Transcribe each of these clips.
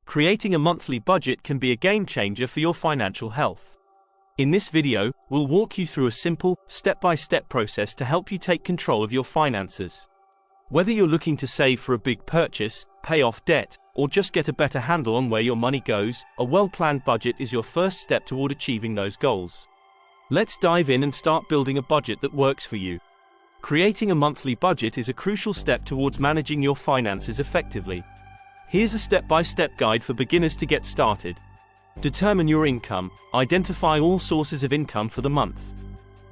creating a monthly budget can be a game changer for your financial health. In this video, we'll walk you through a simple, step-by-step process to help you take control of your finances. Whether you're looking to save for a big purchase, pay off debt, or just get a better handle on where your money goes, a well-planned budget is your first step toward achieving those goals. Let's dive in and start building a budget that works for you. Creating a monthly budget is a crucial step towards managing your finances effectively. Here's a step-by-step guide for beginners to get started. Determine your income. Identify all sources of income for the month.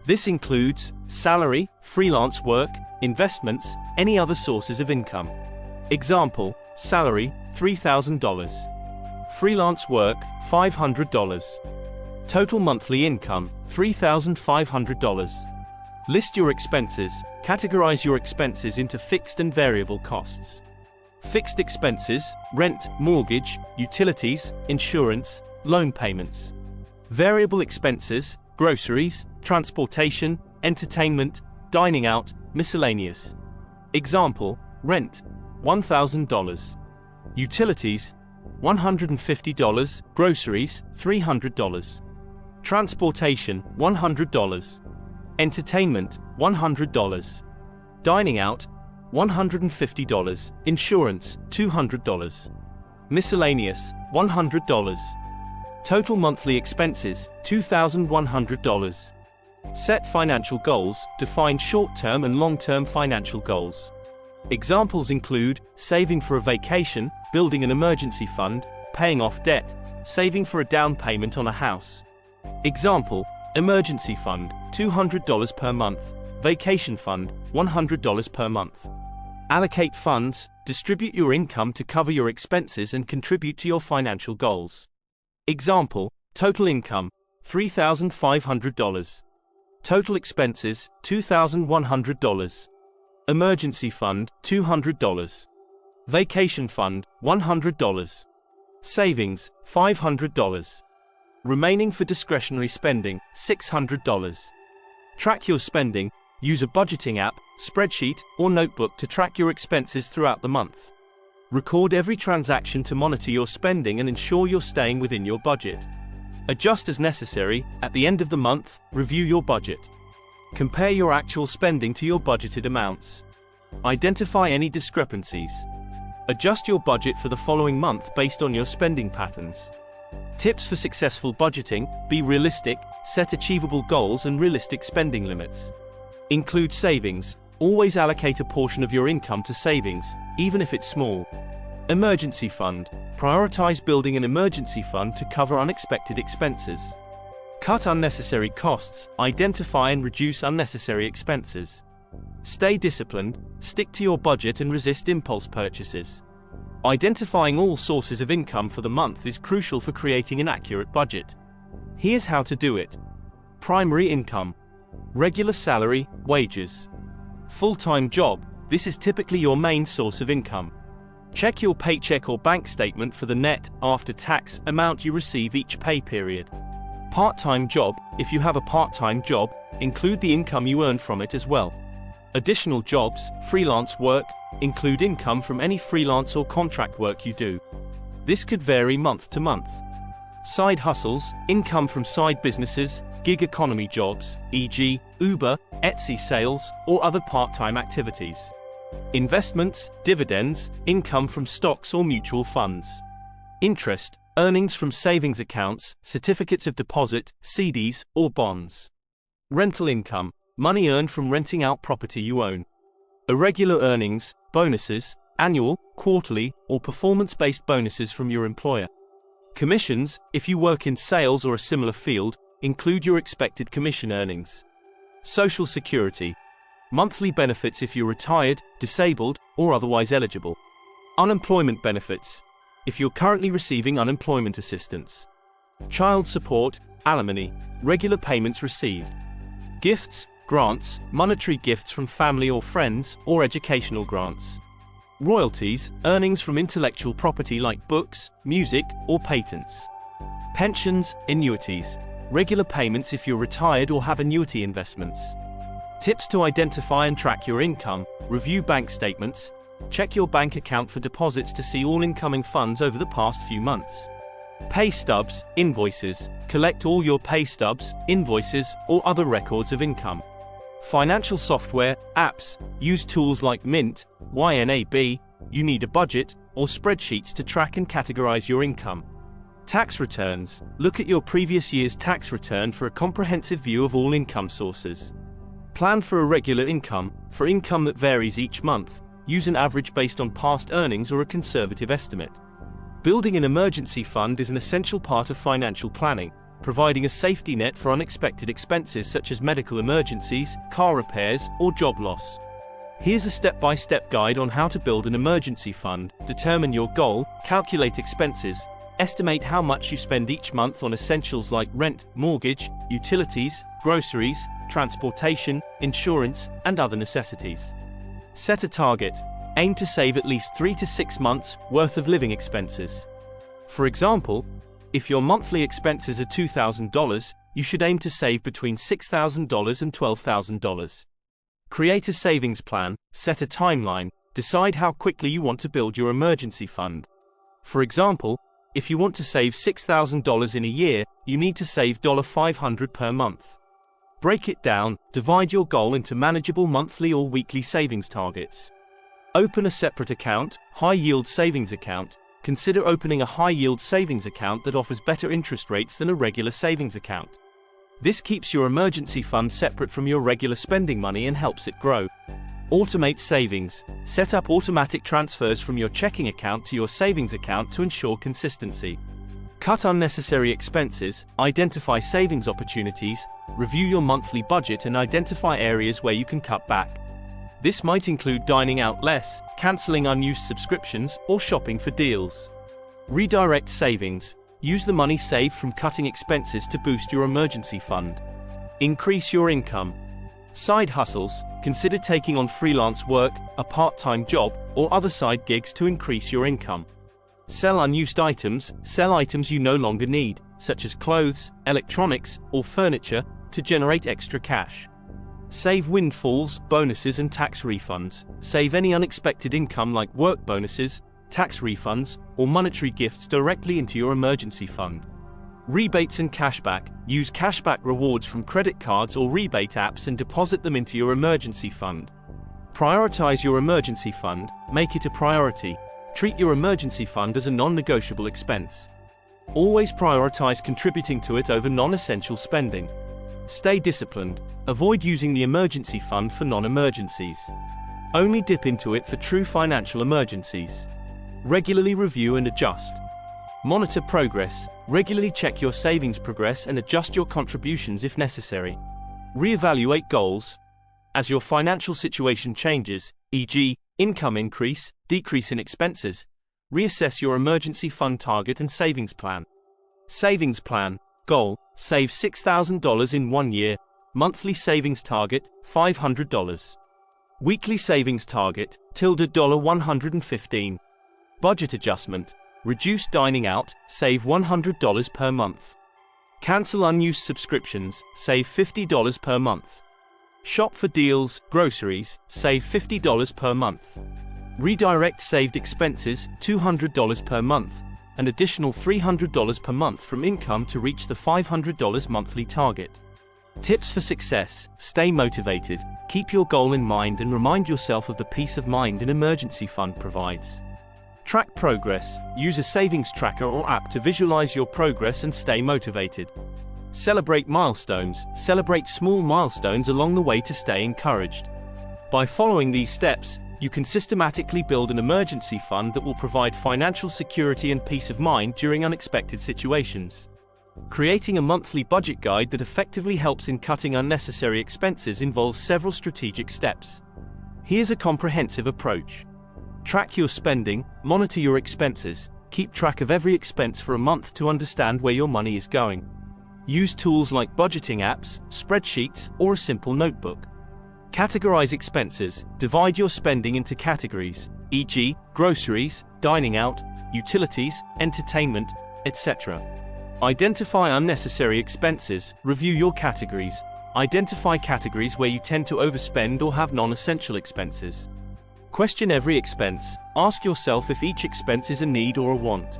This includes salary, freelance work, investments, any other sources of income. Example: salary, $3,000. Freelance work, $500. Total monthly income, $3,500. List your expenses. Categorize your expenses into fixed and variable costs. Fixed expenses: rent, mortgage, utilities, insurance, loan payments. Variable expenses: groceries, transportation, entertainment, dining out, miscellaneous. Example: rent, $1,000. Utilities, $150. Groceries, $300. Transportation, $100. Entertainment, $100. Dining out, $150. Insurance, $200. Miscellaneous, $100. Total monthly expenses, $2,100. Set financial goals. Define short-term and long-term financial goals. Examples include saving for a vacation, building an emergency fund, paying off debt, saving for a down payment on a house. Example: emergency fund, $200 per month. Vacation fund, $100 per month. Allocate funds. Distribute your income to cover your expenses and contribute to your financial goals. Example: total income, $3,500. Total expenses, $2,100. Emergency fund, $200. Vacation fund, $100. Savings, $500. Remaining for discretionary spending, $600. Track your spending. Use a budgeting app, spreadsheet, or notebook to track your expenses throughout the month. Record every transaction to monitor your spending and ensure you're staying within your budget. Adjust as necessary. At the end of the month, review your budget. Compare your actual spending to your budgeted amounts. Identify any discrepancies. Adjust your budget for the following month based on your spending patterns. Tips for successful budgeting: be realistic, set achievable goals and realistic spending limits. Include savings. Always allocate a portion of your income to savings, even if it's small. Emergency fund. Prioritize building an emergency fund to cover unexpected expenses. Cut unnecessary costs. Identify and reduce unnecessary expenses. Stay disciplined. Stick to your budget and resist impulse purchases. Identifying all sources of income for the month is crucial for creating an accurate budget. Here's how to do it. Primary income. Regular salary, wages. Full-time job. This is typically your main source of income. Check your paycheck or bank statement for the net, after-tax amount you receive each pay period. Part-time job. If you have a part-time job, include the income you earn from it as well. Additional jobs, freelance work, include income from any freelance or contract work you do. This could vary month to month. Side hustles, income from side businesses, gig economy jobs, e.g., Uber, Etsy sales, or other part-time activities. Investments, dividends, income from stocks or mutual funds. Interest, earnings from savings accounts, certificates of deposit, CDs, or bonds. Rental income, money earned from renting out property you own. Irregular earnings, bonuses, annual, quarterly, or performance-based bonuses from your employer. Commissions, if you work in sales or a similar field, include your expected commission earnings. Social Security. Monthly benefits if you're retired, disabled, or otherwise eligible. Unemployment benefits, if you're currently receiving unemployment assistance. Child support, alimony, regular payments received. Gifts, grants, monetary gifts from family or friends, or educational grants. Royalties, earnings from intellectual property like books, music, or patents. Pensions, annuities, regular payments if you're retired or have annuity investments. Tips to identify and track your income: review bank statements, Check your bank account for deposits to see all incoming funds over the past few months. Pay stubs, invoices. Collect all your pay stubs, invoices, or other records of income. Financial software, apps. Use tools like Mint, YNAB, You Need a Budget, or spreadsheets to track and categorize your income. Tax returns. Look at your previous year's tax return for a comprehensive view of all income sources. Plan for a regular income. For income that varies each month, use an average based on past earnings or a conservative estimate. Building an emergency fund is an essential part of financial planning, providing a safety net for unexpected expenses such as medical emergencies, car repairs, or job loss. Here's a step-by-step guide on how to build an emergency fund. Determine your goal, calculate expenses, estimate how much you spend each month on essentials like rent, mortgage, utilities, groceries, transportation, insurance, and other necessities. Set a target. Aim to save at least 3 to 6 months' worth of living expenses. For example, if your monthly expenses are $2,000, you should aim to save between $6,000 and $12,000. Create a savings plan, set a timeline, decide how quickly you want to build your emergency fund. For example, if you want to save $6,000 in a year, you need to save $500 per month. Break it down, divide your goal into manageable monthly or weekly savings targets. Open a separate account, high-yield savings account. Consider opening a high-yield savings account that offers better interest rates than a regular savings account. This keeps your emergency fund separate from your regular spending money and helps it grow. Automate savings. Set up automatic transfers from your checking account to your savings account to ensure consistency. Cut unnecessary expenses, identify savings opportunities, review your monthly budget and identify areas where you can cut back. This might include dining out less, canceling unused subscriptions, or shopping for deals. Redirect savings. Use the money saved from cutting expenses to boost your emergency fund. Increase your income. Side hustles. Consider taking on freelance work, a part-time job, or other side gigs to increase your income. Sell unused items. Sell items you no longer need, such as clothes, electronics, or furniture, to generate extra cash. Save windfalls, bonuses and tax refunds. Save any unexpected income like work bonuses, tax refunds, or monetary gifts directly into your emergency fund. Rebates and cashback. Use cashback rewards from credit cards or rebate apps and deposit them into your emergency fund. Prioritize your emergency fund. Make it a priority. Treat your emergency fund as a non-negotiable expense. Always prioritize contributing to it over non-essential spending. Stay disciplined. Avoid using the emergency fund for non-emergencies. Only dip into it for true financial emergencies. Regularly review and adjust. Monitor progress. Regularly check your savings progress and adjust your contributions if necessary. Reevaluate goals. As your financial situation changes, e.g., income increase, decrease in expenses, reassess your emergency fund target and savings plan. Savings plan. Goal: save $6,000 in 1 year. Monthly savings target: $500. Weekly savings target: $115. Budget adjustment: reduce dining out, save $100 per month. Cancel unused subscriptions, save $50 per month. Shop for deals, groceries, save $50 per month. Redirect saved expenses, $200 per month. An additional $300 per month from income to reach the $500 monthly target. Tips for success: stay motivated, keep your goal in mind and remind yourself of the peace of mind an emergency fund provides. Track progress. Use a savings tracker or app to visualize your progress and stay motivated. Celebrate milestones. Celebrate small milestones along the way to stay encouraged. By following these steps, you can systematically build an emergency fund that will provide financial security and peace of mind during unexpected situations. Creating a monthly budget guide that effectively helps in cutting unnecessary expenses involves several strategic steps. Here's a comprehensive approach. Track your spending, monitor your expenses, keep track of every expense for a month to understand where your money is going. Use tools like budgeting apps, spreadsheets, or a simple notebook. Categorize expenses. Divide your spending into categories, e.g., groceries, dining out, utilities, entertainment, etc. Identify unnecessary expenses. Review your categories. Identify categories where you tend to overspend or have non-essential expenses. Question every expense. Ask yourself if each expense is a need or a want.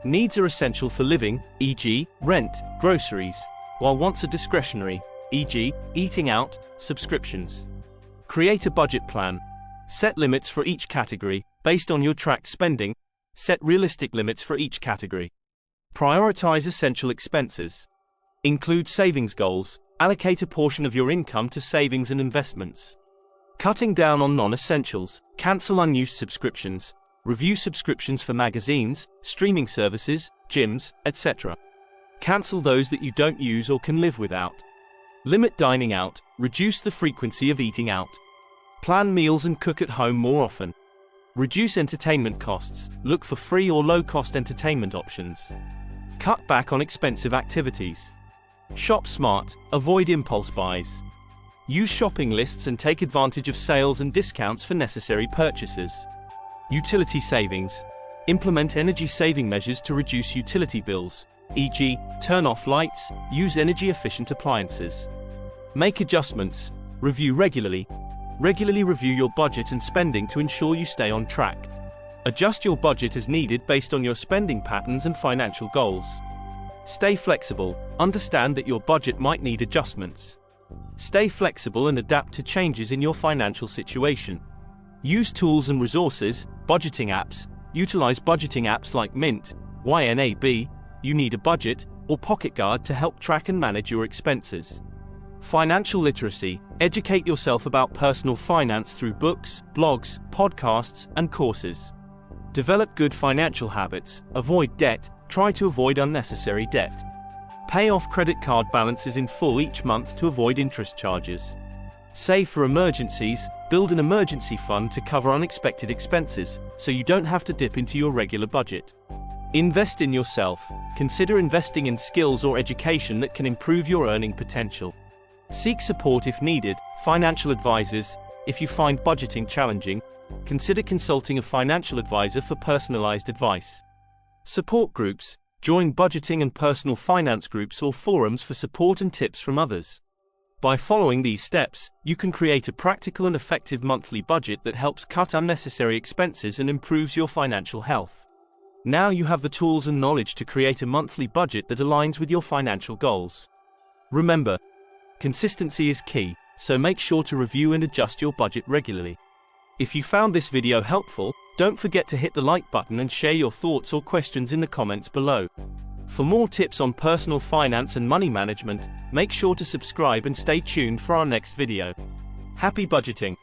Needs are essential for living, e.g., rent, groceries, while wants are discretionary, e.g., eating out, subscriptions. Create a budget plan. Set limits for each category, based on your tracked spending. Set realistic limits for each category. Prioritize essential expenses. Include savings goals. Allocate a portion of your income to savings and investments. Cutting down on non-essentials. Cancel unused subscriptions. Review subscriptions for magazines, streaming services, gyms, etc. Cancel those that you don't use or can live without. Limit dining out. Reduce the frequency of eating out. Plan meals and cook at home more often. Reduce entertainment costs. Look for free or low-cost entertainment options. Cut back on expensive activities. Shop smart. Avoid impulse buys. Use shopping lists and take advantage of sales and discounts for necessary purchases. Utility savings. Implement energy-saving measures to reduce utility bills, e.g., turn off lights, use energy-efficient appliances. Make adjustments. Review regularly. Regularly review your budget and spending to ensure you stay on track. Adjust your budget as needed based on your spending patterns and financial goals. Stay flexible. Understand that your budget might need adjustments. Stay flexible and adapt to changes in your financial situation. Use tools and resources, budgeting apps. Utilize budgeting apps like Mint, YNAB, You Need a Budget, or Pocket Guard to help track and manage your expenses. Financial literacy. Educate yourself about personal finance through books, blogs, podcasts, and courses. Develop good financial habits. Avoid debt. Try to avoid unnecessary debt. Pay off credit card balances in full each month to avoid interest charges. Save for emergencies. Build an emergency fund to cover unexpected expenses, so you don't have to dip into your regular budget. Invest in yourself. Consider investing in skills or education that can improve your earning potential. Seek support if needed. Financial advisors. If you find budgeting challenging, consider consulting a financial advisor for personalized advice. Support groups. Join budgeting and personal finance groups or forums for support and tips from others. By following these steps, you can create a practical and effective monthly budget that helps cut unnecessary expenses and improves your financial health. Now you have the tools and knowledge to create a monthly budget that aligns with your financial goals. Remember, consistency is key, so make sure to review and adjust your budget regularly. If you found this video helpful, don't forget to hit the like button and share your thoughts or questions in the comments below. For more tips on personal finance and money management, make sure to subscribe and stay tuned for our next video. Happy budgeting!